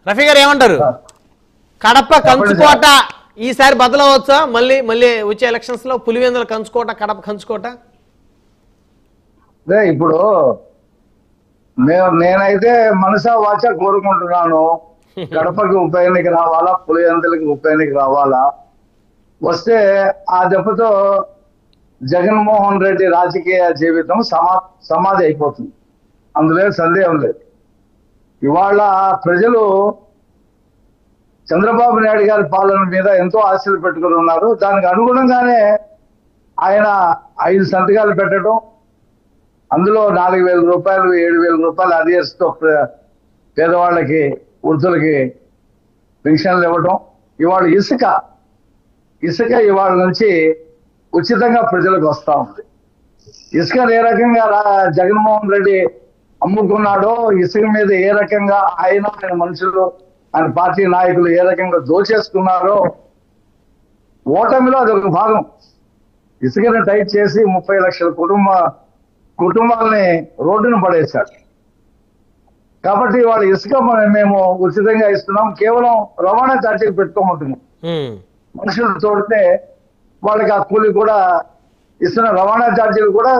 రఫీ గారు ఏమంటారు? కడప కంచుకోట ఈసారి బదలవచ్చా? మళ్ళీ మళ్ళీ వచ్చే ఎలక్షన్స్ లో పులివెందుల కంచుకోట, కడప కంచుకోట. ఇప్పుడు నేనైతే మనసా వాచ కోరుకుంటున్నాను, కడపకి ఉప ఎన్నిక రావాలా, పులివెందులకి ఉప ఎన్నిక రావాలా. వస్తే ఆ దెబ్బతో జగన్మోహన్ రెడ్డి రాజకీయ జీవితం సమాధి అయిపోతుంది. అందులో సందేహం లేదు. ఇవాళ ప్రజలు చంద్రబాబు నాయుడు గారి పాలన మీద ఎంతో ఆశలు పెట్టుకుని ఉన్నారు. దానికి అనుగుణంగానే ఆయన 5 సంతకాలు పెట్టడం, అందులో 4,000 రూపాయలు 7,000 రూపాయలు అరియర్స్తో పేదవాళ్ళకి వృద్ధులకి పెన్షన్లు ఇవ్వడం. ఇవాళ ఇసుక ఇవాళ నుంచి ఉచితంగా ప్రజలకు వస్తూ ఉంది. ఇసుక ఏ రకంగా జగన్మోహన్ రెడ్డి అమ్ముకున్నాడో, ఇసుక మీద ఏ రకంగా ఆయన మనుషులు, ఆయన పార్టీ నాయకులు ఏ రకంగా దోచేసుకున్నారో ఓటమిలో అదొక భాగం. ఇసుకని టైట్ చేసి 30 లక్షల కుటుంబాలని రోడ్డును పడేశారు. కాబట్టి వాళ్ళ ఇసుక మేము ఉచితంగా ఇస్తున్నాం, కేవలం రవాణా ఛార్జీలు పెట్టుకోమంటున్నాం. మనుషులు తోడితే వాళ్ళకి ఆ కూలి కూడా ఇస్తున్న రవాణా ఛార్జీలు కూడా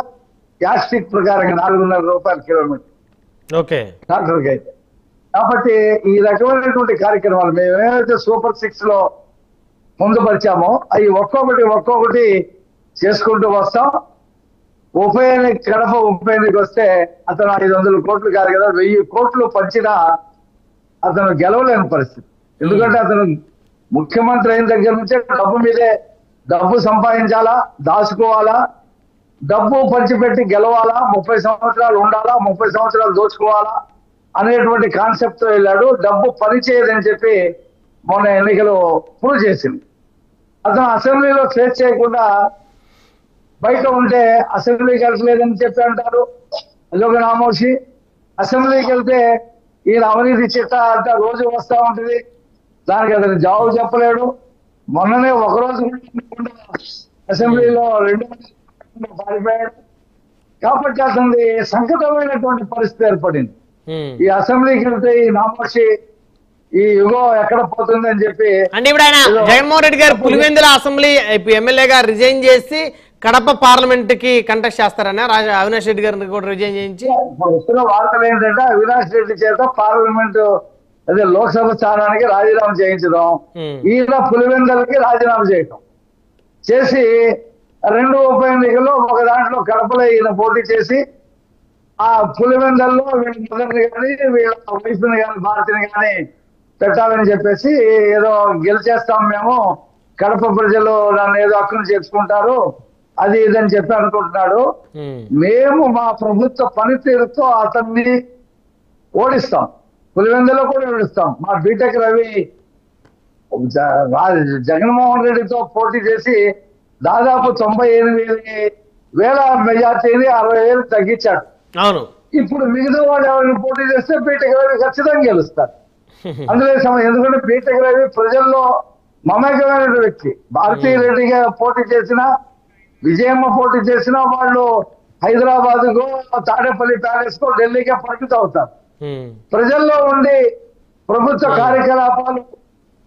యాస్టిక్ ప్రకారంగా 4,500 రూపాయల కిలోమీటర్ ట్రాక్టర్కి అయితే. కాబట్టి ఈ రకమైనటువంటి కార్యక్రమాలు మేము ఏమైతే సూపర్ 6 లో పొందుపరిచామో అవి ఒక్కొక్కటి చేసుకుంటూ వస్తాం. ఉప ఎన్నిక, కడప ఉప ఎన్నిక వస్తే అతను 500 కోట్లు కాదు కదా, 1000 కోట్లు పంచినా అతను గెలవలేని పరిస్థితి. ఎందుకంటే అతను ముఖ్యమంత్రి అయిన దగ్గర నుంచే డబ్బు మీదే, డబ్బు సంపాదించాలా, దాచుకోవాలా, డబ్బు పంచిపెట్టి గెలవాలా, 30 సంవత్సరాలు ఉండాలా, 30 సంవత్సరాలు దోచుకోవాలా అనేటువంటి కాన్సెప్ట్ తో వెళ్ళాడు. డబ్బు పని చేయదని చెప్పి మొన్న ఎన్నికలు ప్రూవ్ చేసింది. అతను అసెంబ్లీలో ఫేస్ చేయకుండా బయట ఉంటే అసెంబ్లీకి వెళ్ళలేదని చెప్పి అంటారు, అదొక నామోషి. అసెంబ్లీకి వెళ్తే ఈయన అవినీతి చిట్టా అంతా రోజు వస్తూ ఉంటుంది, దానికి అతను జవాబు చెప్పలేడు. మొన్ననే ఒకరోజు అసెంబ్లీలో 2 పారిపోయాడు. కాబట్టి అతనికి సంకటమైనటువంటి పరిస్థితి ఏర్పడింది. ఈ అసెంబ్లీకి వెళ్తే ఈ నామోషి, ఈ యుగం ఎక్కడ పోతుంది అని చెప్పి. అంటే ఇప్పుడు ఆయన జగన్మోహన్ రెడ్డి గారు పులివెందుల అసెంబ్లీ ఎమ్మెల్యేగా రిజైన్ చేసి కడప పార్లమెంట్ కి కంటెస్ట్ చేస్తారన్న అవినాష్ రెడ్డి గారిని కూడా రిజైన్ చేయించి. వస్తున్న వార్తలు ఏంటంటే అవినాష్ రెడ్డి చేత పార్లమెంట్ అదే లోక్సభ స్థానానికి రాజీనామా చేయించడం, ఈయన పులివెందులకి రాజీనామా చేయటం చేసి 2 ఉప ఎన్నికల్లో ఒక దాంట్లో కడపలో ఈయన పోటీ చేసి ఆ పులివెందుల్లో వీళ్ళ మదర్ని కానీ వీళ్ళ వైఫ్ని కానీ భారతిని కానీ పెట్టాలని చెప్పేసి ఏదో గెలిచేస్తాం మేము, కడప ప్రజలు నన్ను ఏదో హక్కును చేర్చుకుంటారు అది ఇదని చెప్పి అనుకుంటున్నాడు. మేము మా ప్రభుత్వ పనితీరుతో అతన్ని ఓడిస్తాం, పులివెందులో కూడా ఓడిస్తాం. మా బీటెక్ రవి జగన్మోహన్ రెడ్డితో పోటీ చేసి దాదాపు 98,000 మెజార్టీని 60,000 తగ్గించాడు. అవును. ఇప్పుడు మిగతా వాడు ఎవరిని పోటీ చేస్తే బీటెక్ రవి ఖచ్చితంగా గెలుస్తారు. అందులో ఎందుకంటే బీటెక్ రవి ప్రజల్లో మమేకమైన వ్యక్తి. భారతీ రెడ్డిగా పోటీ చేసినా, విజయమ్మ పోటీ చేసినా వాళ్ళు హైదరాబాద్ కో, తాడేపల్లి ప్యాలెస్ కో, ఢిల్లీకే పరిమితం అవుతారు. ప్రజల్లో ఉండి ప్రభుత్వ కార్యకలాపాలు,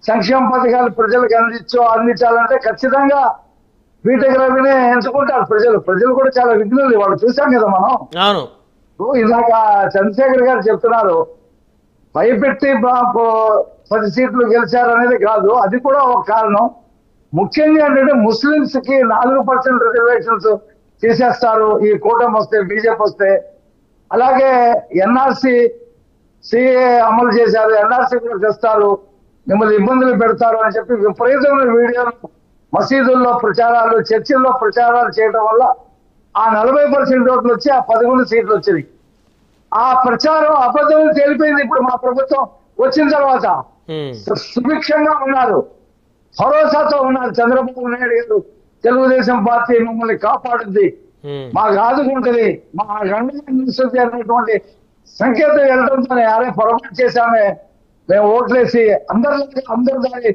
సంక్షేమ పథకాలు ప్రజలకు అందించాలంటే ఖచ్చితంగా బీటెక్ రవినే ఎంచుకుంటారు ప్రజలు కూడా చాలా విఘ్నులు. వాళ్ళు చూసాం కదా మనం. ఇందాక చంద్రశేఖర్ గారు చెప్తున్నారు భయపెట్టి 10 సీట్లు గెలిచారు అనేది కాదు, అది కూడా ఒక కారణం. ముఖ్యంగా ఏంటంటే ముస్లింస్ కి 4% రిజర్వేషన్స్ చేసేస్తారు ఈ కూటమి వస్తే, బీజేపీ వస్తే. అలాగే ఎన్ఆర్సీ సిఏ అమలు చేశారు, ఎన్ఆర్సీ కూడా చేస్తారు, మిమ్మల్ని ఇబ్బందులు పెడతారు అని చెప్పి విపరీతమైన వీడియోలు మసీదుల్లో ప్రచారాలు, చర్చిల్లో ప్రచారాలు చేయడం వల్ల ఆ 40% ఓట్లు వచ్చి ఆ 11 సీట్లు వచ్చినాయి. ఆ ప్రచారం అబద్ధం తేలిపోయింది. ఇప్పుడు మా ప్రభుత్వం వచ్చిన తర్వాత సుభిక్షంగా ఉన్నారు, భరోసాతో ఉన్నారు. చంద్రబాబు నాయుడు గారు, తెలుగుదేశం పార్టీ మమ్మల్ని కాపాడుద్ది, మాకు ఆదుకుంటుంది, మా గండం నిలుస్తుంది అనేటువంటి సంకేతం వెళ్ళడంతో అరే పొరపాటు చేశామే, మేము ఓట్లేసి అందరు దాన్ని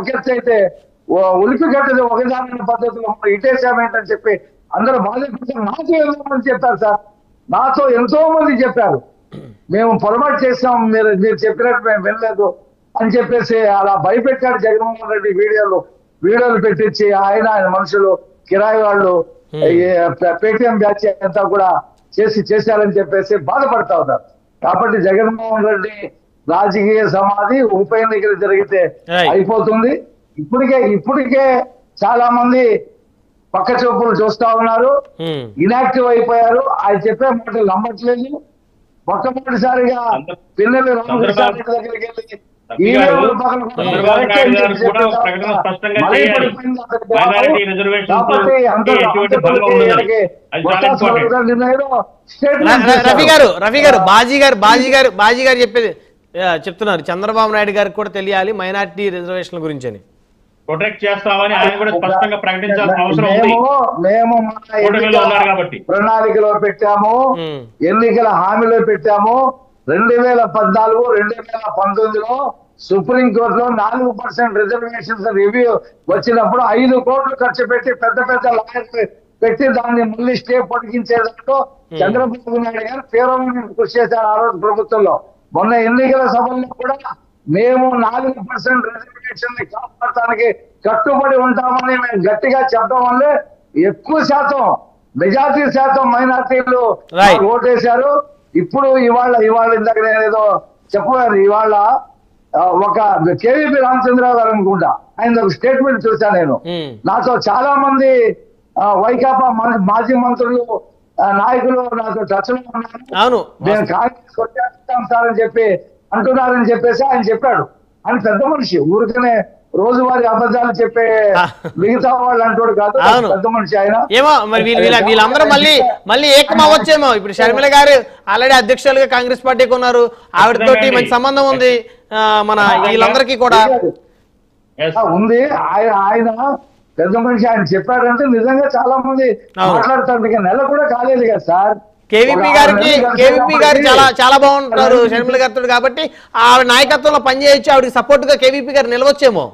ఒకెత్తి అయితే ఉలిపి కట్టేది ఒకదాని పద్ధతిలో ఇటేసామేంటని చెప్పి అందరూ బాధపడుతున్నారు. నాతో ఎంతో మంది చెప్పారు సార్, నాతో ఎంతో మంది చెప్పారు మేము పొరపాటు చేసాం, మీరు చెప్పినట్టు మేము వినలేదు అని చెప్పేసి అలా భయపెట్టాడు జగన్మోహన్ రెడ్డి. వీడియోలు పెట్టించి ఆయన మనుషులు కిరాయి వాళ్ళు పేటిఎం బ్యాచ్ అంతా కూడా చేశారని చెప్పేసి బాధపడతా ఉన్నారు. కాబట్టి జగన్మోహన్ రెడ్డి రాజకీయ సమాధి ఉప ఎన్నికలు జరిగితే అయిపోతుంది. ఇప్పటికే చాలా మంది పక్క చూపులు చూస్తా ఉన్నారు, ఇనాక్టివ్ అయిపోయారు. ఆయన చెప్పే మాటలు నమ్మట్లేదు. మొట్టమొదటిసారిగా పిల్లలు రామకృష్ణ దగ్గరికి వెళ్ళి రవి గారు బాజీ గారు చెప్పేది చెప్తున్నారు, చంద్రబాబు నాయుడు గారికి కూడా తెలియాలి మైనారిటీ రిజర్వేషన్ల గురించి అని. ప్రొటెక్ట్ చేస్తామని ఆయన కూడా స్పష్టంగా ప్రకటించాల్సిన అవసరం ఉంది. మేము ప్రణాళికలో పెట్టాము, ఎన్నికల హామీలో పెట్టాము. 2014, 2019లో సుప్రీంకోర్టులో 4% రిజర్వేషన్స్ రివ్యూ వచ్చినప్పుడు 5 కోట్లు ఖర్చు పెట్టి పెద్ద లాయర్స్ పెట్టి దాన్ని మళ్ళీ స్టే పొడిగించేదాంట్లో చంద్రబాబు నాయుడు గారు తీవ్రమైన కృషి చేశారు ఆ రోజు ప్రభుత్వంలో. మొన్న ఎన్నికల సభల్లో కూడా మేము 4% రిజర్వేషన్ ని కాపాడటానికి కట్టుబడి ఉంటామని మేము గట్టిగా చెప్పడం వల్లే ఎక్కువ శాతం మెజార్టీ శాతం మైనార్టీలు ఓటేశారు. ఇప్పుడు ఇవాళ ఇందాక నేను ఏదో చెప్పాను, ఇవాళ ఒక కేవీపీ రామచంద్రరావు గారు అనుకుంటా, ఆయన ఒక స్టేట్మెంట్ చూసా నేను. నాతో చాలా మంది వైకాపా మాజీ మంత్రులు నాయకులు నాతో టచ్ లో ఉన్నారు, మేము కాంగ్రెస్ కొట్టేస్తాం సార్ అని చెప్పి అంటున్నారని చెప్పేసి ఆయన చెప్పాడు. ఆయన పెద్ద మనిషి, ఊరికనే రోజువారీ అబద్ధాలు చెప్పే మిగతా వాళ్ళు అంటాడు కాదు, పెద్ద మనిషి ఆయన. ఏమో మరి వీళ్ళందరూ మళ్ళీ ఏకం అవ్వచ్చేమో. ఇప్పుడు షర్మిల గారు ఆల్రెడీ అధ్యక్షులుగా కాంగ్రెస్ పార్టీకి ఉన్నారు, ఆవిడతోటి మంచి సంబంధం ఉంది మన వీళ్ళందరికీ కూడా ఉంది. ఆయన పెద్ద మనిషి, ఆయన చెప్పాడంటే నిజంగా చాలా మంది మాట్లాడతారు. నెల కూడా కాలేదు కదా సార్. కేవీపీ గారు చాలా బాగుంటారు షర్మిల గారితో, కాబట్టి ఆవిడ నాయకత్వంలో పనిచేయచ్చు, ఆవిడకి సపోర్ట్ గా కేవీపీ గారు నిలవచ్చేమో.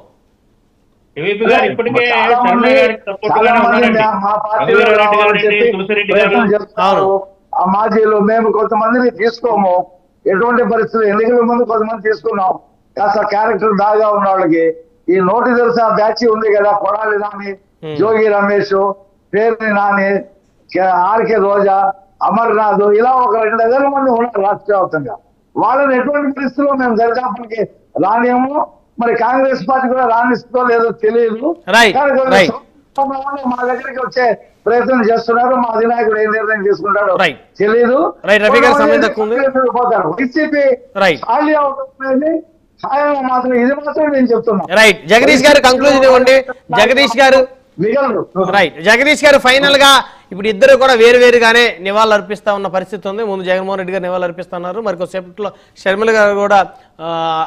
మాజీలో మేము కొంతమందిని తీసుకోము, ఎటువంటి పరిస్థితులు ఎన్నికల ముందు కొంతమంది తీసుకున్నాం, కాస్త క్యారెక్టర్ బాగా ఉన్న వాళ్ళకి. ఈ నోటి తెలుసా బ్యాచ్ ఉంది కదా, కొడాలి నాని, జోగి రమేష్, పేర్ని నాని, ఆర్కే రోజా, అమర్నాథ్, ఇలా ఒక 2,000 మంది ఉన్నారు రాష్ట్ర వ్యాప్తంగా. వాళ్ళని ఎటువంటి పరిస్థితుల్లో మేము దరిదాపులకి రానేమో, మరి కాంగ్రెస్ పార్టీ కూడా రాణిస్తుందో లేదో తెలియదు. మా దగ్గరికి వచ్చే ప్రయత్నం చేస్తున్నారు. మా అధినాయకుడు ఏం నిర్ణయం తీసుకుంటాడో తెలియదు. పోతారు వైసీపీ ఖాళీ అవుతుంది మాత్రం, ఇది మాత్రం నేను చెప్తున్నా. రైట్ జగదీష్ గారు కంక్లూజన్ ఇవ్వండి. జగదీష్ గారు ఫైనల్ గా ఇప్పుడు ఇద్దరు కూడా వేరుగానే నివాళులు అర్పిస్తా ఉన్న పరిస్థితి ఉంది. ముందు జగన్మోహన్ రెడ్డి గారు నివాళులు అర్పిస్తున్నారు, మరికొద్దిసేపట్లో షర్మిల గారు కూడా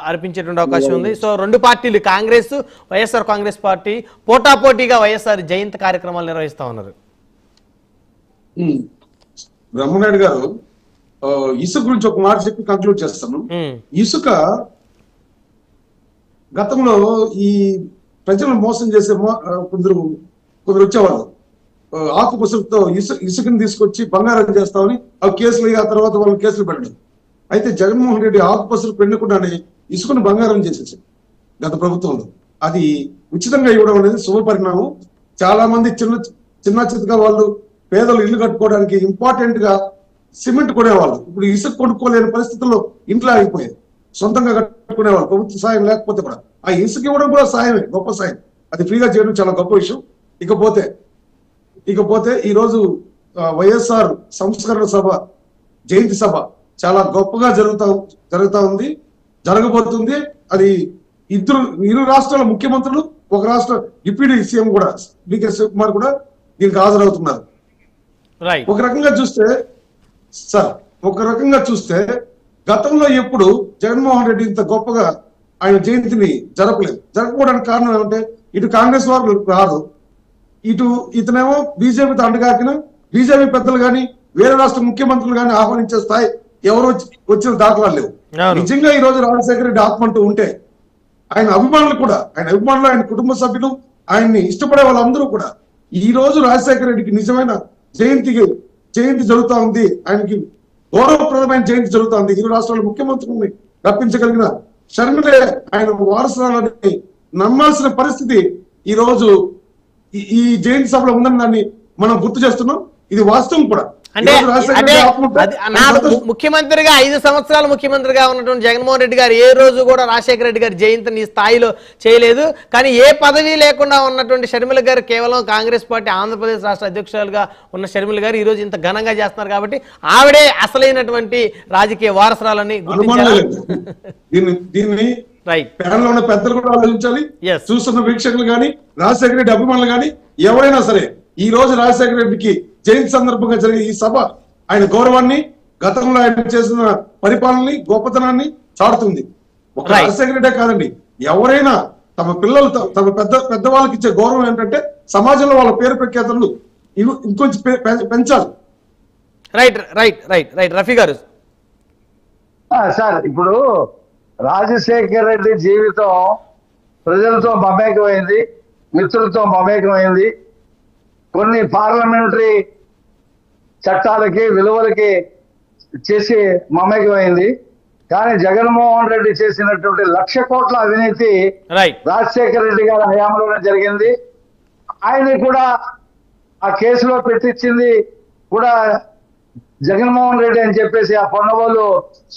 అర్పించేటువంటి అవకాశం ఉంది. సో 2 పార్టీలు కాంగ్రెస్, వైఎస్ఆర్ కాంగ్రెస్ పార్టీ పోటాపోటీగా వైఎస్ఆర్ జయంతి కార్యక్రమాలు నిర్వహిస్తా ఉన్నారు. బ్రహ్మనాయుడు గారు ఇసుక గురించి ఒక మాట చెప్పి కంక్లూడ్ చేస్తాను. ఇసుక గతంలో ఈ ప్రజలను మోసం చేసే కొందరు వచ్చేవాళ్ళు ఆకు పుసలతో ఇసుకని తీసుకొచ్చి బంగారం చేస్తామని ఆ కేసులు, ఆ తర్వాత వాళ్ళు కేసులు పెట్టడం. అయితే జగన్మోహన్ రెడ్డి ఆకు పుసలు పెండకుండానే ఇసుకను బంగారం చేసేసారు గత ప్రభుత్వంలో. అది ఉచితంగా ఇవ్వడం అనేది శుభ పరిణామం. చాలా మంది చిన్న చిత్తగా వాళ్ళు పేదలు ఇల్లు కట్టుకోవడానికి ఇంపార్టెంట్ గా సిమెంట్ కొనేవాళ్ళు ఇప్పుడు ఇసుక కొనుక్కోలేని పరిస్థితుల్లో ఇంట్లో ఆగిపోయారు. సొంతంగా కట్టుకునేవాళ్ళు ప్రభుత్వ సాయం లేకపోతే కూడా. ఆ ఇసుక ఇవ్వడం కూడా సాయమే, గొప్ప సాయం. అది ఫ్రీగా చేయడం చాలా గొప్ప విషయం. ఇకపోతే ఈ రోజు వైఎస్ఆర్ సంస్కరణ సభ, జయంతి సభ చాలా గొప్పగా జరుగుతా ఉంది, జరగబోతుంది. అది ఇరు రాష్ట్రాల ముఖ్యమంత్రులు, ఒక రాష్ట్ర డిప్యూటీ సీఎం కూడా డికే శివకుమార్ కూడా దీనికి హాజరవుతున్నారు. ఒక రకంగా చూస్తే గతంలో ఎప్పుడు జగన్మోహన్ రెడ్డి ఇంత గొప్పగా ఆయన జయంతిని జరపకపోవడానికి కారణం ఏమంటే, ఇటు కాంగ్రెస్ వారు రాదు, ఇటు ఇతనేమో బీజేపీతో అండగాకిన బీజేపీ పెద్దలు కానీ వేరే రాష్ట్ర ముఖ్యమంత్రులు కానీ ఆహ్వానించే స్థాయి ఎవరు వచ్చిన దాఖలాలు లేవు. నిజంగా ఈ రోజు రాజశేఖర రెడ్డి ఆత్మ అంటూ ఉంటే ఆయన అభిమానులు, ఆయన కుటుంబ సభ్యులు, ఆయన్ని ఇష్టపడే వాళ్ళందరూ కూడా ఈ రోజు రాజశేఖర రెడ్డికి నిజమైన జయంతి జరుగుతా ఉంది, ఆయనకి గౌరవప్రదమైన జయంతి జరుగుతుంది. ఇరు రాష్ట్రాల ముఖ్యమంత్రుల్ని రప్పించగలిగిన షర్మిలే ఆయన వారసురాలని నమ్మాల్సిన పరిస్థితి ఈ రోజు ఈ జయంతి సభలో ఉందని దాన్ని మనం గుర్తు చేస్తున్నాం. ఇది వాస్తవం కూడా. అంటే ముఖ్యమంత్రిగా 5 సంవత్సరాలు ముఖ్యమంత్రిగా ఉన్నటువంటి జగన్మోహన్ రెడ్డి గారు ఏ రోజు కూడా రాజశేఖర రెడ్డి గారి జయంతిని ఈ స్థాయిలో చేయలేదు. కానీ ఏ పదవి లేకుండా ఉన్నటువంటి షర్మిల గారు కేవలం కాంగ్రెస్ పార్టీ ఆంధ్రప్రదేశ్ రాష్ట్ర అధ్యక్షులుగా ఉన్న షర్మిల గారు ఈ రోజు ఇంత ఘనంగా చేస్తున్నారు కాబట్టి ఆవిడే అసలైనటువంటి రాజకీయ వారసురాలని దీన్ని ప్యానల్ లో ఉన్న పెద్దలు కూడా ఆలోచించాలి. చూస్తున్న వీక్షకులు గాని రాజశేఖర రెడ్డి అభిమానులు గాని ఎవరైనా సరే ఈ రోజు రాజశేఖర రెడ్డికి జయంతి సందర్భంగా జరిగే ఈ సభ ఆయన గౌరవాన్ని, గతంలో ఆయన చేసిన పరిపాలనని, గొప్పతనాన్ని చాటుతుంది. ఒక రాజశేఖర రెడ్డే కాదండి, ఎవరైనా తమ పిల్లలు తమ పెద్దవాళ్ళకి ఇచ్చే గౌరవం ఏంటంటే సమాజంలో వాళ్ళ పేరు ప్రఖ్యాతలు ఇంకొంచెం పెంచాలి. Right right right right Rafi గారు. సార్, ఇప్పుడు రాజశేఖర రెడ్డి జీవితం ప్రజలతో మమేకమైంది, మిత్రులతో మమేకమైంది, కొన్ని పార్లమెంటరీ చట్టాలకి విలువలకి చేసి మమేకమైంది. కానీ జగన్మోహన్ రెడ్డి చేసినటువంటి 1,00,000 కోట్ల అవినీతి రాజశేఖర రెడ్డి గారి హయాంలోనే జరిగింది. ఆయన్ని కూడా ఆ కేసులో పెట్టించింది కూడా జగన్మోహన్ రెడ్డి అని చెప్పేసి ఆ పొన్నవోలు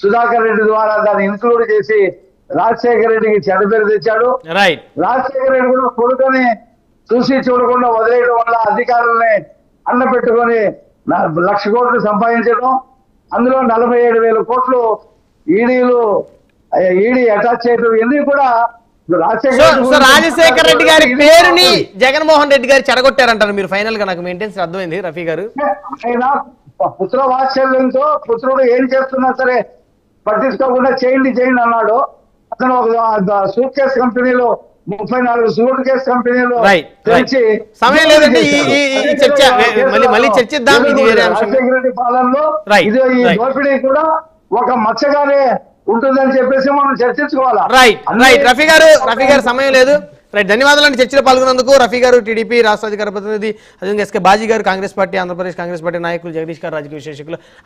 సుధాకర్ రెడ్డి ద్వారా దాన్ని ఇన్క్లూడ్ చేసి రాజశేఖర రెడ్డికి చెడ్డ పేరు తెచ్చాడు. రాజశేఖర రెడ్డి కూడా కొడుకుని చూసి చూడకుండా వదిలేయడం వల్ల అధికారులని అండపెట్టుకొని 1,00,000 కోట్లు సంపాదించడం, అందులో 47,000 కోట్లు ఈడీ అటాచ్ చేయడం, ఇవన్నీ కూడా రాజశేఖర రెడ్డి గారి పేరుని జగన్మోహన్ రెడ్డి గారు చెడగొట్టారంటారు మీరు. ఫైనల్ గా నాకు మెయింటెన్స్ అర్థమైంది రఫీ గారు. ఆయన పుత్ర వాత్సల్యంతో పుత్రుడు ఏం చేస్తున్నా సరే పట్టించుకోకుండా చేయండి అన్నాడు. అతను ఒక సూట్ కేసు కంపెనీలో 34 సూట్ కేసు కంపెనీలో సమయం లేదండి, ఈ చర్చ మళ్ళీ చర్చిద్దాం. ఇది వేరే అంశం. రాజశేఖర రెడ్డి పాలనలో ఇది ఈ దోపిడీ కూడా ఒక మచ్చగానే ఉంటుందని చెప్పేసి మనం చర్చించుకోవాలా. రైట్ రఫీ గారు సమయం లేదు. రైట్, ధన్యవాదాలు అండి చర్చలో పాల్గొన్నందుకు. రఫీ గారు టీడీపీ రాష్ట్ర అధికార ప్రతినిధి, అదేవిధంగా ఎస్కే బాజీ గారు కాంగ్రెస్ పార్టీ ఆంధ్రప్రదేశ్ కాంగ్రెస్ పార్టీ నాయకులు, జగదీష్ గారు రాజకీయ విశ్లేషకులు.